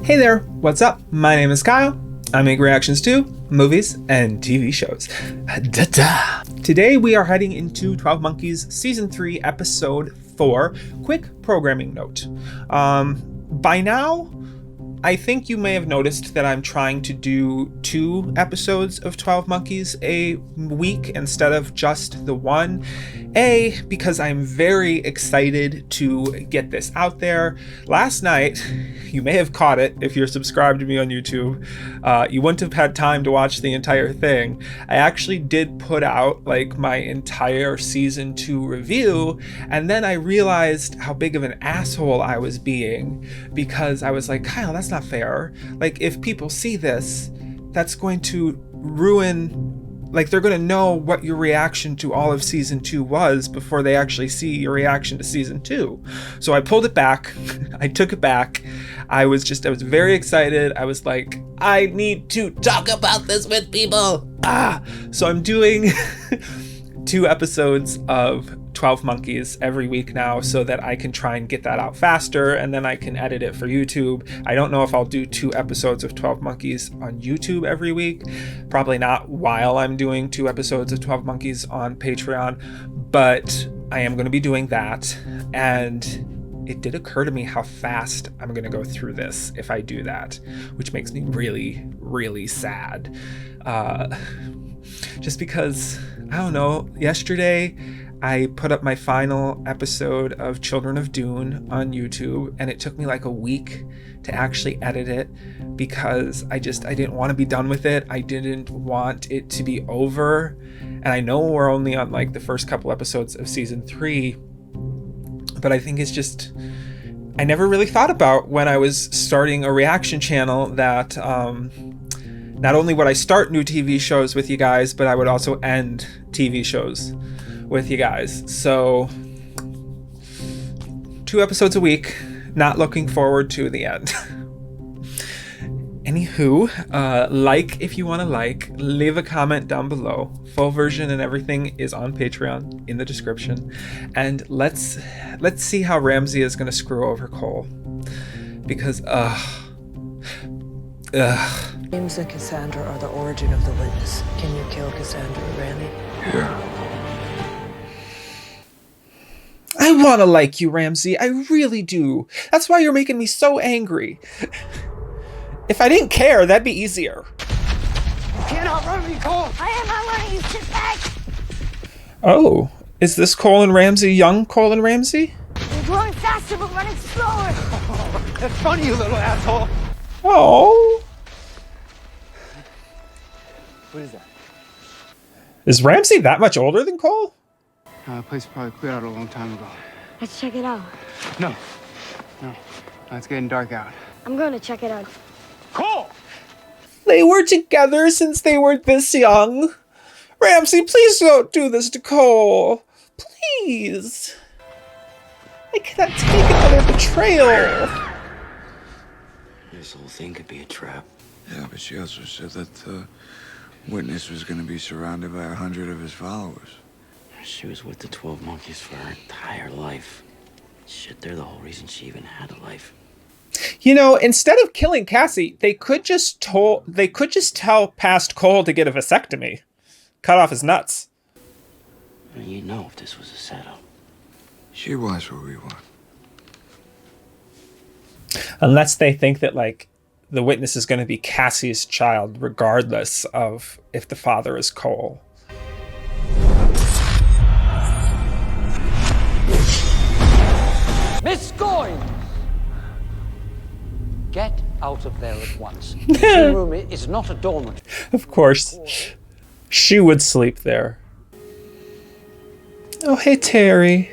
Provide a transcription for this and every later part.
Hey there, what's up? My name is Kyle. I make reactions to movies and TV shows. Da-da. Today we are heading into 12 Monkeys Season 3, Episode 4. Quick programming note. By now, I think you may have noticed that I'm trying to do 2 episodes of 12 Monkeys a week instead of just the one. A, because I'm very excited to get this out there. Last night, you may have caught it if you're subscribed to me on YouTube. You wouldn't have had time to watch the entire thing. I actually did put out like my entire season 2 review, and then I realized how big of an asshole I was being because I was like, Kyle, that's not fair. Like, if people see this, that's going to ruin, like, they're going to know what your reaction to all of season 2 was before they actually see your reaction to season 2. So I pulled it back. I took it back. I was very excited. I was like, I need to talk about this with people. So I'm doing 2 episodes of 12 Monkeys every week now so that I can try and get that out faster, and then I can edit it for YouTube. I don't know if I'll do 2 episodes of 12 Monkeys on YouTube every week. Probably not while I'm doing 2 episodes of 12 Monkeys on Patreon, but I am going to be doing that. And it did occur to me how fast I'm going to go through this if I do that, which makes me really, really sad. Just because, I don't know, yesterday I put up my final episode of Children of Dune on YouTube, and it took me like a week to actually edit it because I didn't want to be done with it. I didn't want it to be over. And I know we're only on like the first couple episodes of season 3, but I think it's just, I never really thought about when I was starting a reaction channel that not only would I start new TV shows with you guys, but I would also end TV shows with you guys. So 2 episodes a week, not looking forward to the end. Anywho, like if you want to like, leave a comment down below. Full version and everything is on Patreon in the description. And let's see how Ramse is going to screw over Cole. Because, James and Cassandra are the origin of the witness. Can you kill Cassandra, Randy? Yeah. I want to like you, Ramse. I really do. That's why you're making me so angry. If I didn't care, that'd be easier. You can't outrun me, Cole! I am not running, you sit back! Oh, is this Cole and Ramse, young Cole and Ramse? You're going faster, but running slower! Oh, that's funny, you little asshole! Oh. What is that? Is Ramse that much older than Cole? The place probably cleared out a long time ago. Let's check it out. No. It's getting dark out. I'm going to check it out. Cole! They were together since they were this young. Ramse, please don't do this to Cole. Please. I cannot take another betrayal. This whole thing could be a trap. Yeah, but she also said that the witness was going to be surrounded by 100 of his followers. She was with the 12 Monkeys for her entire life. Shit, they're the whole reason she even had a life. You know, instead of killing Cassie, they could just tell past Cole to get a vasectomy. Cut off his nuts. You know if this was a setup. She was what we want. Unless they think that, like, the witness is going to be Cassie's child, regardless of if the father is Cole. Miss Goins! Get out of there at once. The room is not a dormitory. Of course. She would sleep there. Oh, hey, Terry.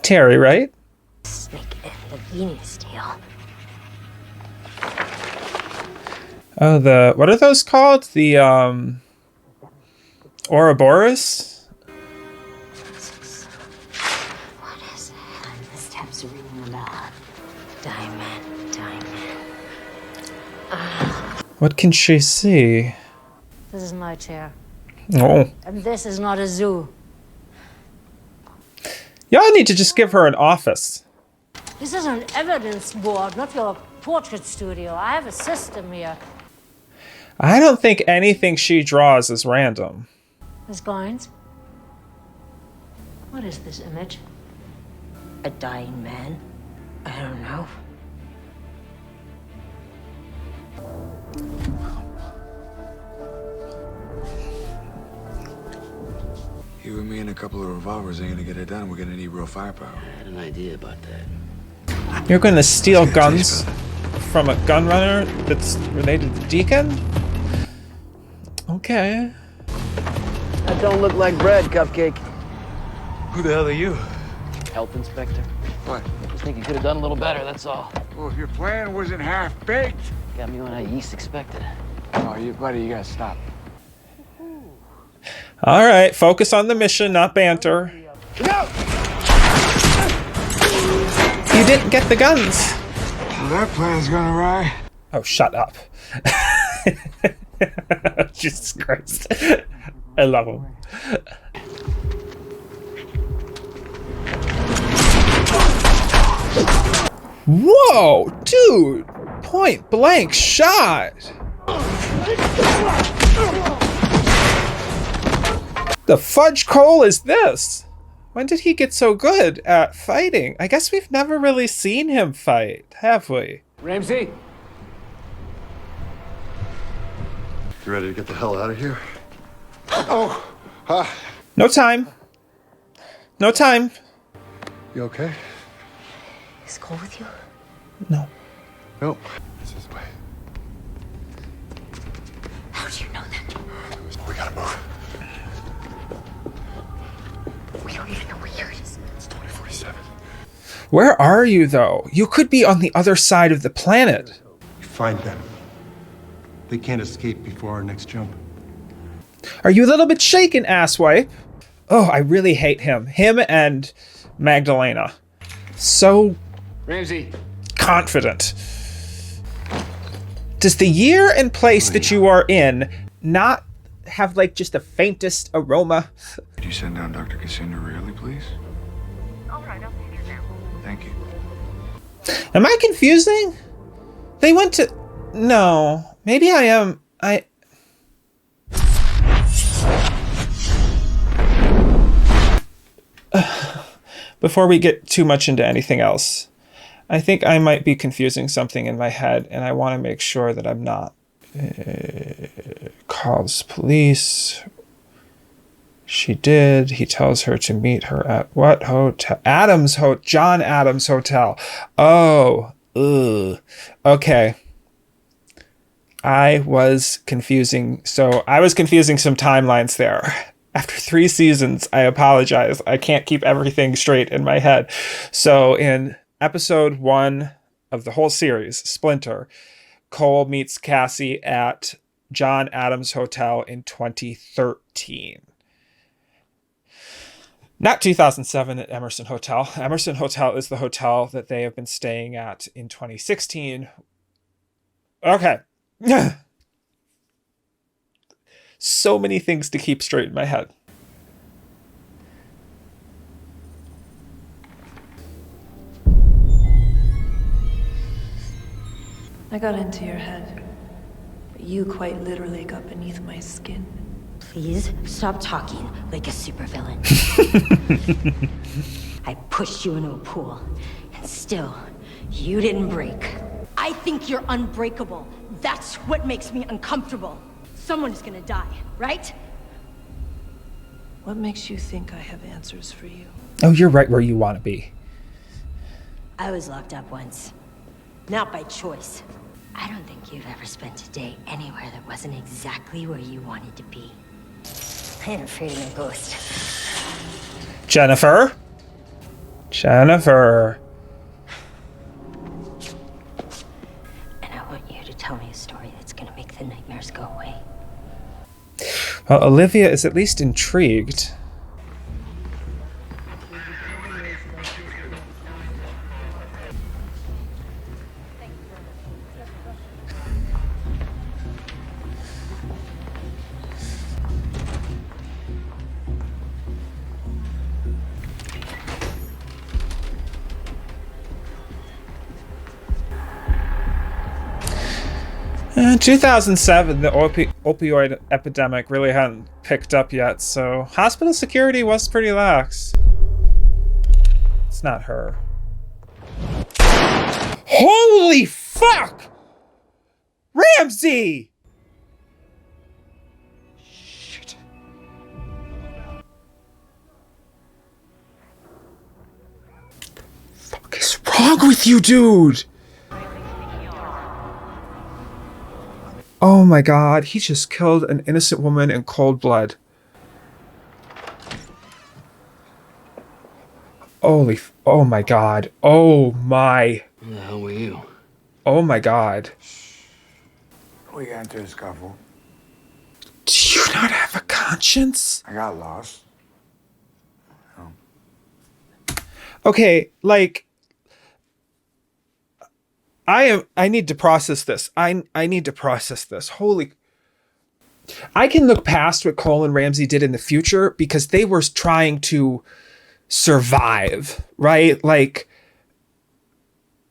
Terry, right? Snake and the Venus tail. Oh, what are those called? The, Ouroboros? What is it? The steps ringing the bell. Diamond. What can she see? This is my chair. Oh. And this is not a zoo. Y'all need to just give her an office. This is an evidence board, not your portrait studio. I have a system here. I don't think anything she draws is random. Miss Glines? What is this image? A dying man? I don't know. You and me and a couple of revolvers ain't gonna get it done. We're gonna need real firepower. I had an idea about that. You're going to steal guns from a gun runner that's related to Deacon? Okay. That don't look like bread, Cupcake. Who the hell are you? Health inspector. What? Just think you could have done a little better, that's all. Well, if your plan wasn't half baked. Got me when I least expected. Oh, buddy, you gotta stop. All right, focus on the mission, not banter. No! You didn't get the guns. Well, that plan's gonna ride. Oh, shut up. Jesus Christ. I love him. Whoa, dude. Point blank shot. The fudge coal is this? When did he get so good at fighting? I guess we've never really seen him fight, have we? Ramsey? You ready to get the hell out of here? No time. No time. You okay? Is Cole with you? No. Nope. This is the way. How do you know that? We gotta move. We don't even know what year it is. It's 2047. Where are you, though? You could be on the other side of the planet. Find them. They can't escape before our next jump. Are you a little bit shaken, asswipe? Oh, I really hate him. Him and Magdalena. So Ramsey. confident. Does the year and place that you are in not have, like, just the faintest aroma? Could you send down Dr. Cassandra Rayleigh, please? All right, I'll see you now. Thank you. Am I confusing? They went to... No. Maybe I am... Before we get too much into anything else, I think I might be confusing something in my head, and I want to make sure that I'm not. Calls police. She did. He tells her to meet her at what hotel? John Adams Hotel. Oh, ugh. Okay. I was confusing some timelines there. After 3 seasons, I apologize. I can't keep everything straight in my head. So in episode 1 of the whole series, Splinter, Cole meets Cassie at John Adams Hotel in 2013. Not 2007 at Emerson Hotel. Emerson Hotel is the hotel that they have been staying at in 2016. Okay. So many things to keep straight in my head. I got into your head, but you quite literally got beneath my skin. Please stop talking like a supervillain. I pushed you into a pool, and still, you didn't break. I think you're unbreakable. That's what makes me uncomfortable. Someone is gonna die, right? What makes you think I have answers for you? Oh, you're right where you want to be. I was locked up once. Not by choice. I don't think you've ever spent a day anywhere that wasn't exactly where you wanted to be. I ain't afraid of no ghost. Jennifer? Jennifer. And I want you to tell me a story that's gonna make the nightmares go away. Well, Olivia is at least intrigued. In 2007, the opioid epidemic really hadn't picked up yet, so hospital security was pretty lax. It's not her. Holy fuck! Ramse! Shit. Fuck is wrong with you, dude? Oh my god, he just killed an innocent woman in cold blood. Oh my god. Oh my. Who the hell were you? Oh my god. We got into a scuffle. Do you not have a conscience? I got lost. Okay, like, I need to process this. I need to process this. Holy. I can look past what Cole and Ramse did in the future because they were trying to survive, right? Like,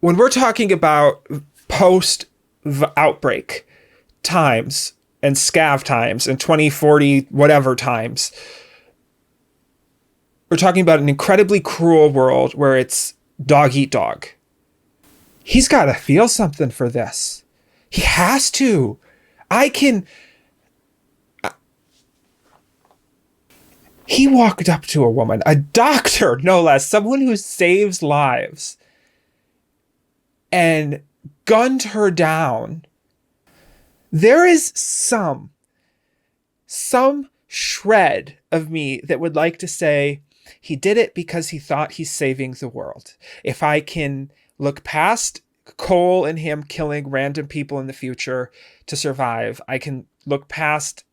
when we're talking about post-outbreak times and scav times and 2040 whatever times, we're talking about an incredibly cruel world where it's dog eat dog. He's got to feel something for this. He has to. He walked up to a woman, a doctor, no less, someone who saves lives, and gunned her down. There is some shred of me that would like to say he did it because he thought he's saving the world. If I can look past Cole and him killing random people in the future to survive, I can look past.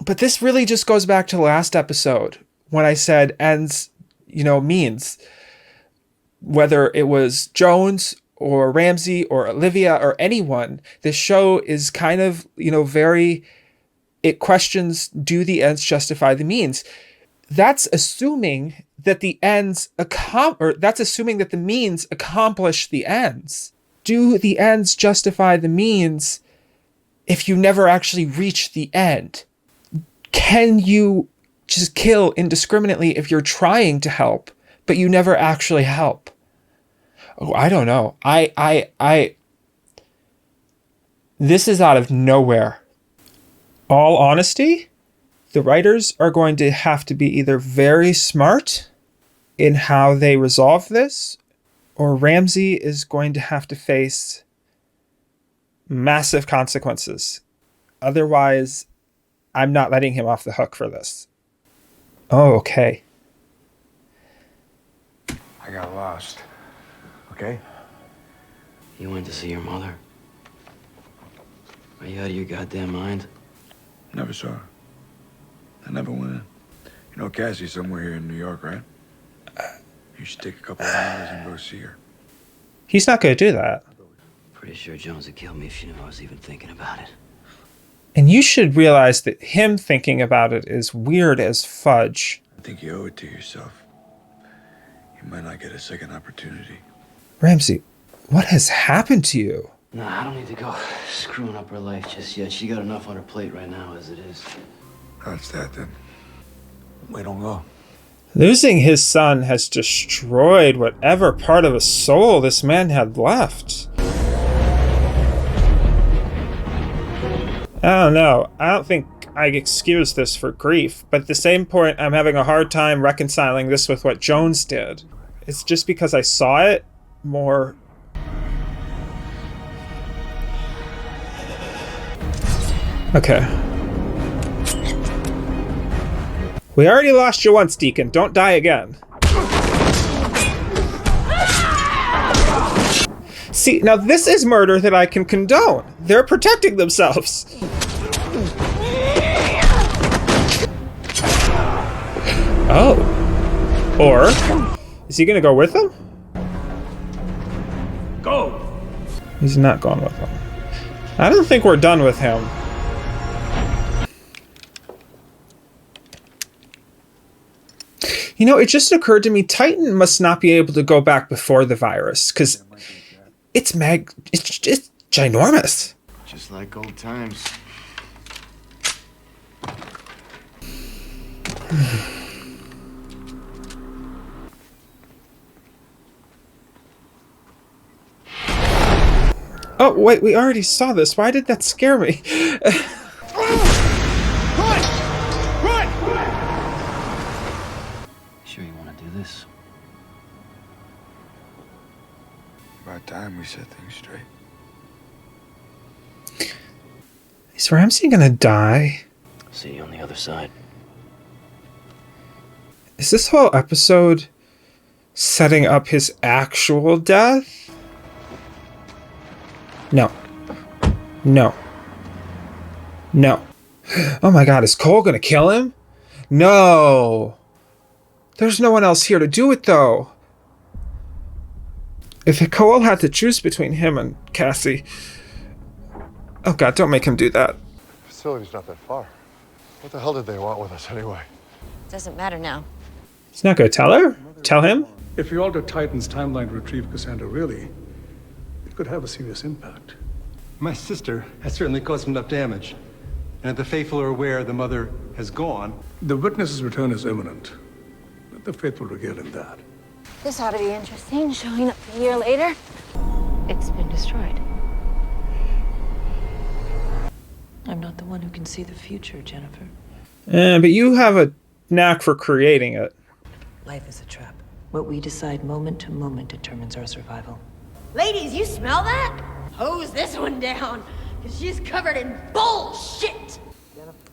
But this really just goes back to the last episode when I said ends, means. Whether it was Jones or Ramse or Olivia or anyone, this show is kind of, it questions, do the ends justify the means? That's assuming that the means accomplish the ends. Do the ends justify the means if you never actually reach the end? Can you just kill indiscriminately if you're trying to help, but you never actually help? Oh, I don't know. This is out of nowhere. All honesty, the writers are going to have to be either very smart in how they resolve this, or Ramse is going to have to face massive consequences. Otherwise, I'm not letting him off the hook for this. Oh, okay. I got lost. Okay? You went to see your mother? Are you out of your goddamn mind? Never saw her. I never went in. You know Cassie's somewhere here in New York, right? You should take a couple of hours and go see her. He's not going to do that. Pretty sure Jones would kill me if she knew I was even thinking about it. And you should realize that him thinking about it is weird as fudge. I think you owe it to yourself. You might not get a second opportunity. Ramse, what has happened to you? Nah, I don't need to go screwing up her life just yet. She got enough on her plate right now as it is. That's that then. We don't go. Losing his son has destroyed whatever part of a soul this man had left. I don't know. I don't think I excuse this for grief, but at the same point, I'm having a hard time reconciling this with what Jones did. It's just because I saw it more. Okay. We already lost you once, Deacon. Don't die again. See, now this is murder that I can condone. They're protecting themselves. Oh. Or, is he gonna go with them? Go! He's not going with them. I don't think we're done with him. It just occurred to me, Titan must not be able to go back before the virus, because It's ginormous. Just like old times. Oh, wait, we already saw this. Why did that scare me? Sure you want to do this? About time we set things straight. Is Ramsey gonna die? See you on the other side. Is this whole episode setting up his actual death? No. No. No. Oh my god, is Cole gonna kill him? No. There's no one else here to do it, though. If Cole had to choose between him and Cassie... Oh god, don't make him do that. The facility's not that far. What the hell did they want with us anyway? Doesn't matter now. He's not gonna tell her? Tell him? If you alter Titan's timeline to retrieve Cassandra really, it could have a serious impact. My sister has certainly caused enough damage. And if the faithful are aware the mother has gone... The witness's return is imminent. Let the faithful regale in that. This ought to be interesting, showing up a year later. It's been destroyed. I'm not the one who can see the future, Jennifer. But you have a knack for creating it. Life is a trap. What we decide moment to moment determines our survival. Ladies, you smell that? Hose this one down, because she's covered in bullshit.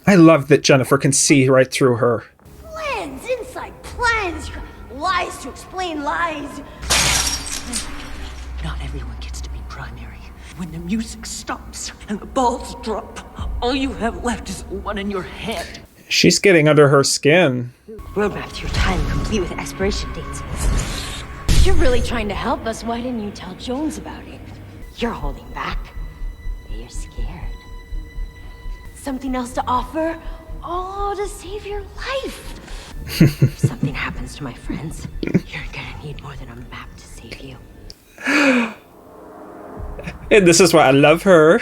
I love that Jennifer can see right through her. Plans, inside plans. Lies to explain lies. Not everyone gets to be primary. When the music stops and the balls drop, all you have left is the one in your head. She's getting under her skin. Roadmap to your time, complete with expiration dates. You're really trying to help us. Why didn't you tell Jones about it? You're holding back. You're scared. Something else to offer? Oh, to save your life. If something happens to my friends, you're gonna need more than a map to save you. And this is why I love her.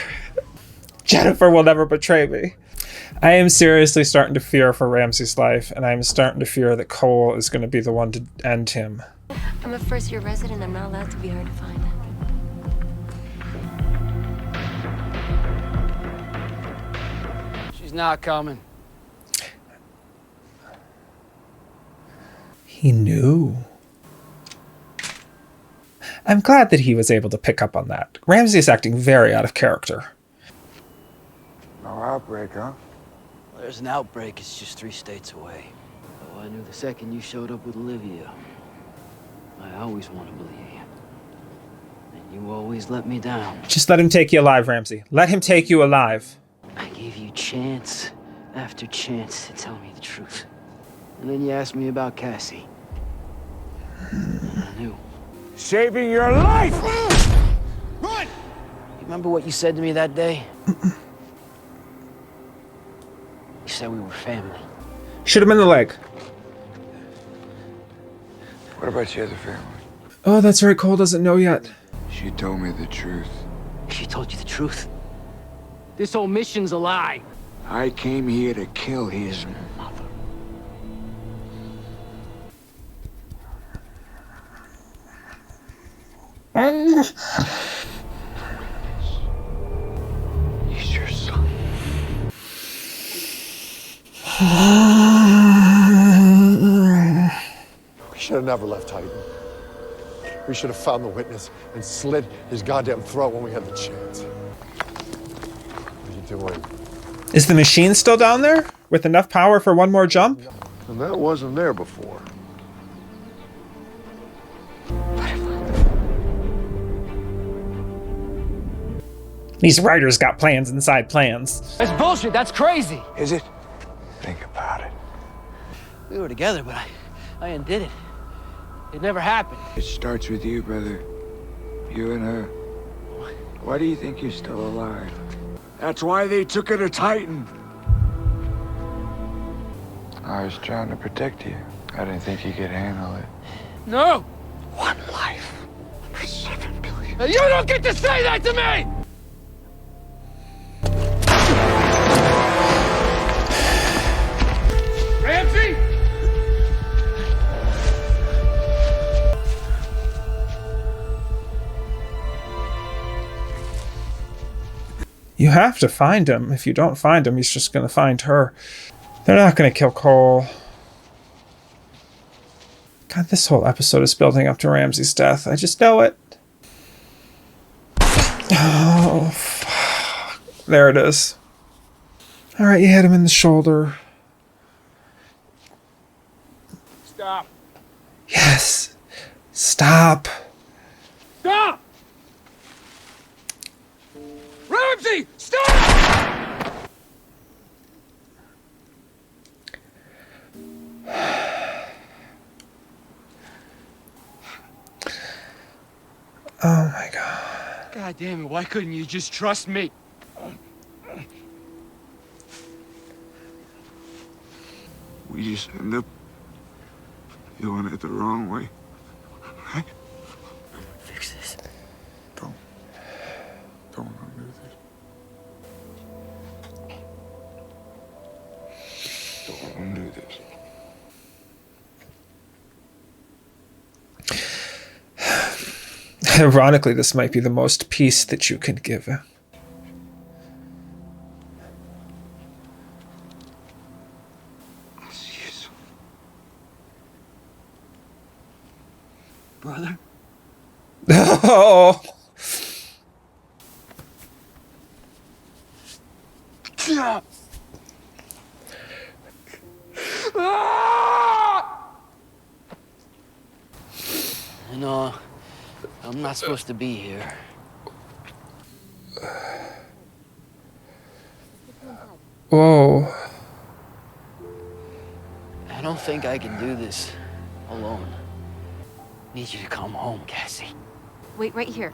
Jennifer will never betray me. I am seriously starting to fear for Ramsey's life, and I'm starting to fear that Cole is going to be the one to end him. I'm a first-year resident. I'm not allowed to be hard to find. She's not coming. He knew. I'm glad that he was able to pick up on that. Ramsey is acting very out of character. No outbreak, huh? Well, there's an outbreak. It's just 3 states away. Oh, I knew the second you showed up with Olivia. I always want to believe you. And you always let me down. Just let him take you alive, Ramsey. Let him take you alive. I gave you chance after chance to tell me the truth. And then you asked me about Cassie. And I knew. Saving your life! Run! You remember what you said to me that day? You said we were family. Shoot him in the leg. What about your other family? Oh, that's right. Cole doesn't know yet. She told me the truth. She told you the truth. This whole mission's a lie. I came here to kill his mother. He's your son. We should have never left Titan. We should have found the witness and slit his goddamn throat when we had the chance. What are you doing? Is the machine still down there? With enough power for one more jump? And that wasn't there before. These writers got plans inside plans. That's bullshit. That's crazy. Is it? Think about it. We were together, but I undid it. It never happened. It starts with you, brother. You and her. Why do you think you're still alive? That's why they took her to Titan. I was trying to protect you. I didn't think you could handle it. No! One life for 7 billion. and you don't get to say that to me! Ramsey! You have to find him. If you don't find him, he's just going to find her. They're not going to kill Cole. God, this whole episode is building up to Ramsey's death. I just know it. Oh, fuck. There it is. All right, you hit him in the shoulder. Stop. Yes. Stop. Stop! Ramsey, stop! Oh my God. God damn it, why couldn't you just trust me? We just end up doing it the wrong way. Right? Fix this. Don't do this. Don't do this. Ironically, this might be the most peace that you can give him. Brother? Oh! No, I'm not supposed to be here. Whoa. I don't think I can do this alone. Need you to come home, Cassie. Wait right here.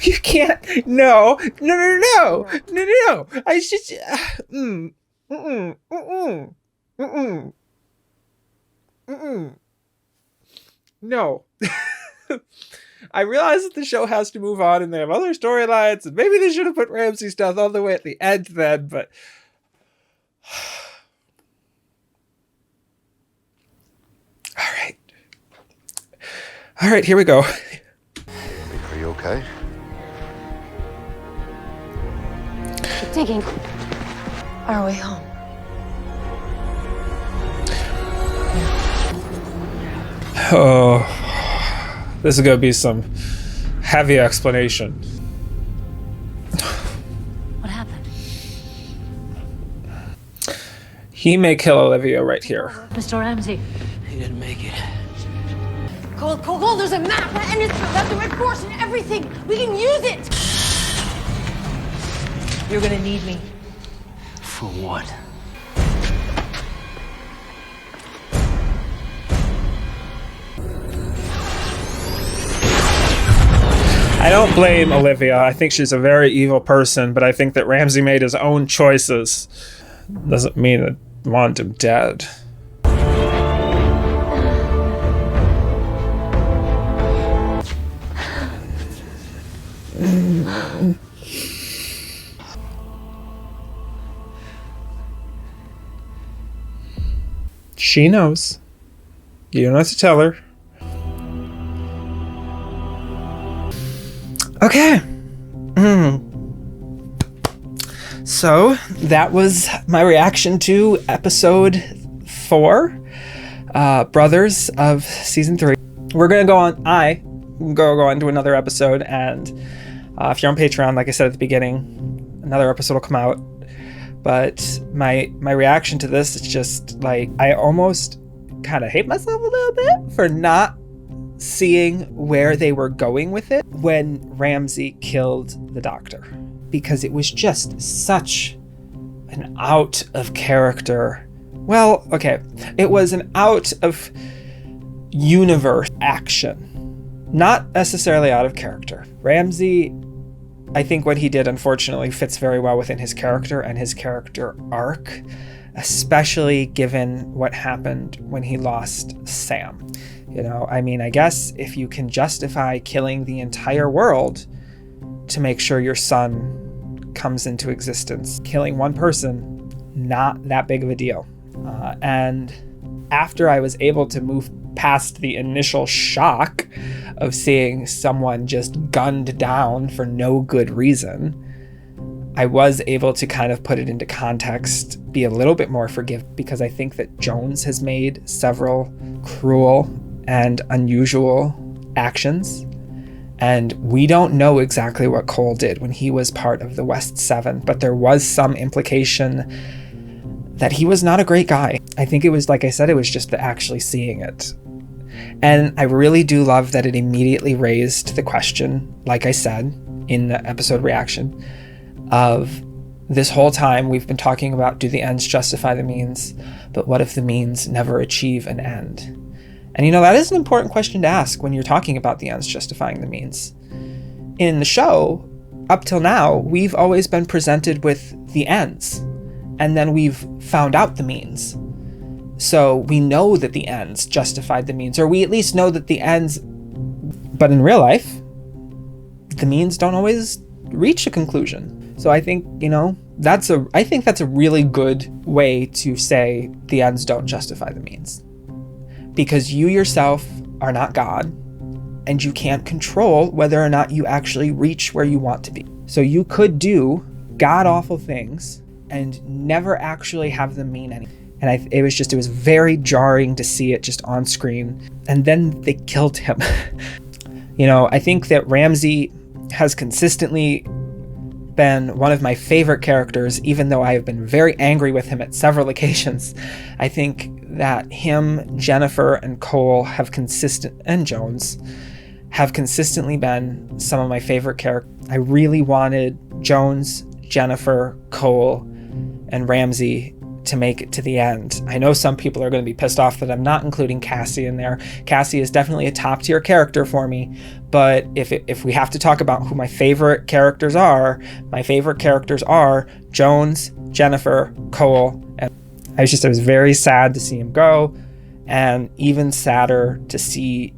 You can't. No. No, no, no. No, no, no. I should. No. I realize that the show has to move on and they have other storylines, and maybe they should have put Ramsey's death all the way at the end then, but. All right, here we go. Are you okay? Keep digging. Our way home. Oh, this is gonna be some heavy explanation. What happened? He may kill Olivia right here. Mr. Ramsey. He didn't make it. Cole, there's a map, and it's got the red force and everything. We can use it. You're gonna need me. For what? I don't blame Olivia. I think she's a very evil person, but I think that Ramsey made his own choices. Doesn't mean I want him dead. She knows. You don't have to tell her. Okay. So that was my reaction to episode 4, Brothers of season 3. We're gonna go on. Go on to another episode, and if you're on Patreon, like I said at the beginning, another episode will come out. But my reaction to this is just like, I almost kind of hate myself a little bit for not seeing where they were going with it when Ramsey killed the doctor, because it was just such an out of character. Well, okay, it was an out of universe action, not necessarily out of character. Ramsey, I think what he did, unfortunately, fits very well within his character and his character arc. especially given what happened when he lost Sam. You know, I mean, I guess if you can justify killing the entire world to make sure your son comes into existence, killing one person, not that big of a deal. And after I was able to move past the initial shock of seeing someone just gunned down for no good reason, I was able to kind of put it into context, be a little bit more forgiving, because I think that Jones has made several cruel and unusual actions. And we don't know exactly what Cole did when he was part of the West Seven, but there was some implication that he was not a great guy. I think it was, like I said, it was just the actually seeing it. And I really do love that it immediately raised the question, like I said in the episode reaction, of this whole time we've been talking about, do the ends justify the means? But what if the means never achieve an end? And you know, that is an important question to ask when you're talking about the ends justifying the means. In the show, up till now, we've always been presented with the ends, and then we've found out the means. So we know that the ends justified the means, or we at least know that the ends, but in real life, the means don't always reach a conclusion. So I think, you know, I think that's a really good way to say the ends don't justify the means. Because you yourself are not God, and you can't control whether or not you actually reach where you want to be. So you could do god-awful things and never actually have them mean anything. And it was very jarring to see it just on screen. And then they killed him. You know, I think that Ramse has consistently been one of my favorite characters, even though I have been very angry with him at several occasions. I think that him, Jennifer, and Cole and Jones have consistently been some of my favorite characters. I really wanted Jones, Jennifer, Cole, and Ramse to make it to the end. I know some people are going to be pissed off that I'm not including Cassie in there. Cassie is definitely a top tier character for me, but if we have to talk about who my favorite characters are Jones, Jennifer, Cole, and I was very sad to see him go, and even sadder to see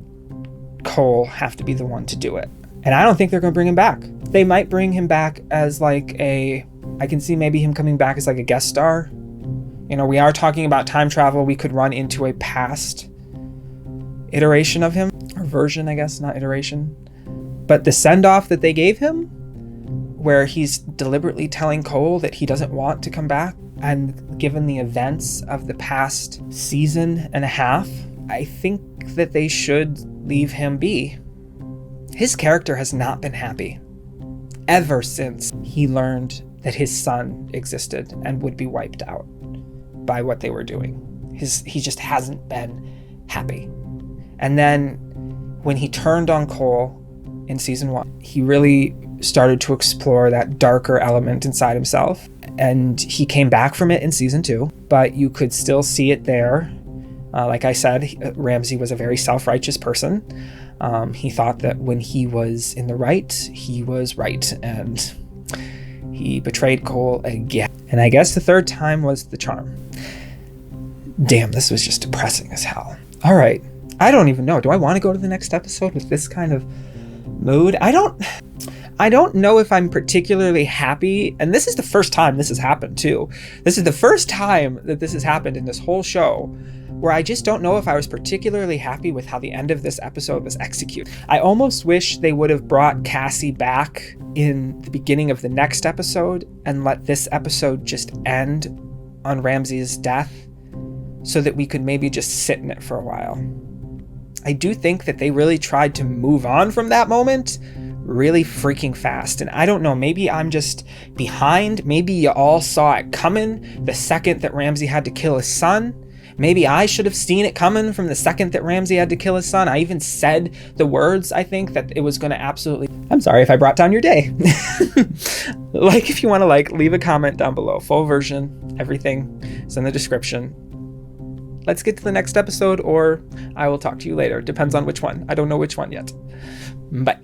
Cole have to be the one to do it. And I don't think they're going to bring him back. They might bring him back as I can see maybe him coming back as like a guest star. You know, we are talking about time travel. We could run into a past iteration of him, or version, I guess, not iteration. But the send-off that they gave him, where he's deliberately telling Cole that he doesn't want to come back, and given the events of the past season and a half, I think that they should leave him be. His character has not been happy ever since he learned that his son existed and would be wiped out by what they were doing. He just hasn't been happy. And then when he turned on Cole in season 1, he really started to explore that darker element inside himself, and he came back from it in season 2, but you could still see it there. Like I said, Ramse was a very self-righteous person. He thought that when he was in the right, he was right, and he betrayed Cole again. And I guess the third time was the charm. Damn, this was just depressing as hell. All right, I don't even know. Do I want to go to the next episode with this kind of mood? I don't know if I'm particularly happy, and this is the first time this has happened too. This is the first time that this has happened in this whole show, where I just don't know if I was particularly happy with how the end of this episode was executed. I almost wish they would have brought Cassie back in the beginning of the next episode and let this episode just end on Ramse's death, so that we could maybe just sit in it for a while. I do think that they really tried to move on from that moment really freaking fast. And I don't know, maybe I'm just behind. Maybe you all saw it coming the second that Ramse had to kill his son. Maybe I should have seen it coming from the second that Ramse had to kill his son. I even said the words, I think, that it was going to absolutely... I'm sorry if I brought down your day. If you want to leave a comment down below. Full version, everything is in the description. Let's get to the next episode, or I will talk to you later. Depends on which one. I don't know which one yet. Bye.